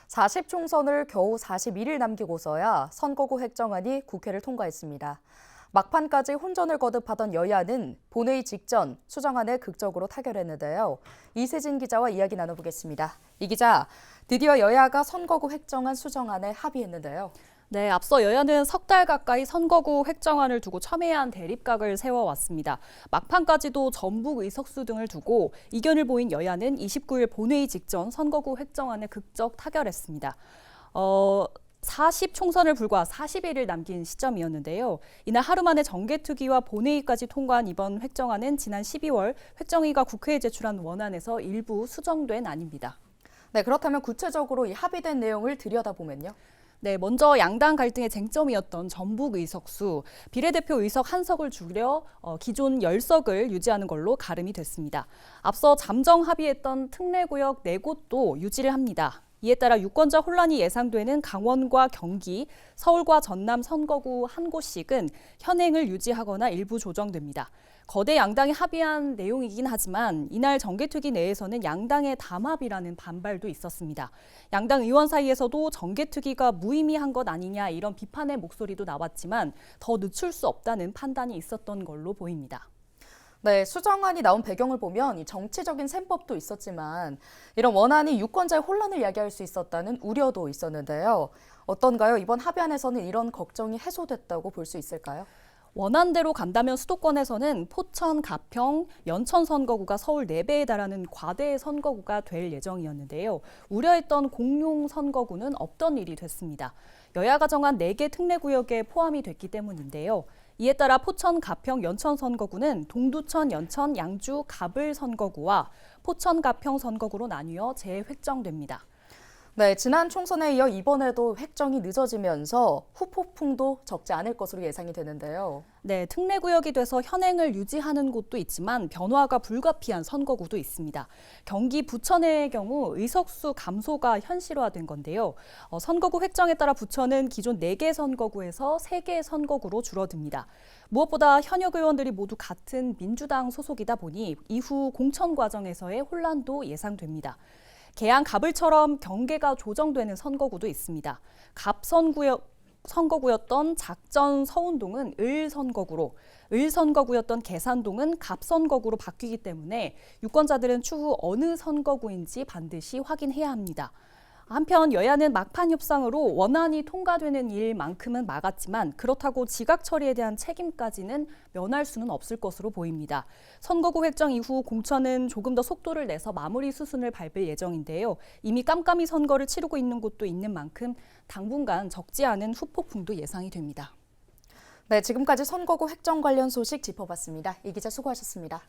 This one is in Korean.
40총선을 겨우 41일 남기고서야 선거구 획정안이 국회를 통과했습니다. 막판까지 혼전을 거듭하던 여야는 본회의 직전 수정안을 극적으로 타결했는데요. 이세진 기자와 이야기 나눠보겠습니다. 이 기자, 드디어 여야가 선거구 획정안 수정안에 합의했는데요. 네, 앞서 여야는 석 달 가까이 선거구 획정안을 두고 첨예한 대립각을 세워왔습니다. 막판까지도 전북 의석수 등을 두고 이견을 보인 여야는 29일 본회의 직전 선거구 획정안을 극적 타결했습니다. 40총선을 불과 41일 남긴 시점이었는데요. 이날 하루 만에 정개특위와 본회의까지 통과한 이번 획정안은 지난 12월 획정위가 국회에 제출한 원안에서 일부 수정된 안입니다. 네, 그렇다면 구체적으로 이 합의된 내용을 들여다보면요. 네, 먼저 양당 갈등의 쟁점이었던 전북 의석수, 비례대표 의석 한 석을 줄여 기존 10석을 유지하는 걸로 가름이 됐습니다. 앞서 잠정 합의했던 특례구역 4곳도 유지를 합니다. 이에 따라 유권자 혼란이 예상되는 강원과 경기, 서울과 전남 선거구 한 곳씩은 현행을 유지하거나 일부 조정됩니다. 거대 양당이 합의한 내용이긴 하지만 이날 정개특위 내에서는 양당의 담합이라는 반발도 있었습니다. 양당 의원 사이에서도 정개특위가 무의미한 것 아니냐 이런 비판의 목소리도 나왔지만 더 늦출 수 없다는 판단이 있었던 걸로 보입니다. 네, 수정안이 나온 배경을 보면 이 정치적인 셈법도 있었지만 이런 원안이 유권자의 혼란을 야기할 수 있었다는 우려도 있었는데요. 어떤가요? 이번 합의안에서는 이런 걱정이 해소됐다고 볼 수 있을까요? 원안대로 간다면 수도권에서는 포천, 가평, 연천 선거구가 서울 4배에 달하는 과대 선거구가 될 예정이었는데요. 우려했던 공룡 선거구는 없던 일이 됐습니다. 여야가 정한 4개 특례구역에 포함이 됐기 때문인데요. 이에 따라 포천, 가평, 연천 선거구는 동두천, 연천, 양주, 갑을 선거구와 포천, 가평 선거구로 나뉘어 재획정됩니다. 네, 지난 총선에 이어 이번에도 획정이 늦어지면서 후폭풍도 적지 않을 것으로 예상이 되는데요. 네, 특례구역이 돼서 현행을 유지하는 곳도 있지만 변화가 불가피한 선거구도 있습니다. 경기 부천의 경우 의석수 감소가 현실화된 건데요. 선거구 획정에 따라 부천은 기존 4개 선거구에서 3개 선거구로 줄어듭니다. 무엇보다 현역 의원들이 모두 같은 민주당 소속이다 보니 이후 공천 과정에서의 혼란도 예상됩니다. 계양 갑을처럼 경계가 조정되는 선거구도 있습니다. 갑 선거구였던 작전 서운동은 을 선거구였던 계산동은 갑 선거구로 바뀌기 때문에 유권자들은 추후 어느 선거구인지 반드시 확인해야 합니다. 한편 여야는 막판 협상으로 원안이 통과되는 일만큼은 막았지만 그렇다고 지각 처리에 대한 책임까지는 면할 수는 없을 것으로 보입니다. 선거구 획정 이후 공천은 조금 더 속도를 내서 마무리 수순을 밟을 예정인데요. 이미 깜깜이 선거를 치르고 있는 곳도 있는 만큼 당분간 적지 않은 후폭풍도 예상이 됩니다. 네, 지금까지 선거구 획정 관련 소식 짚어봤습니다. 이 기자 수고하셨습니다.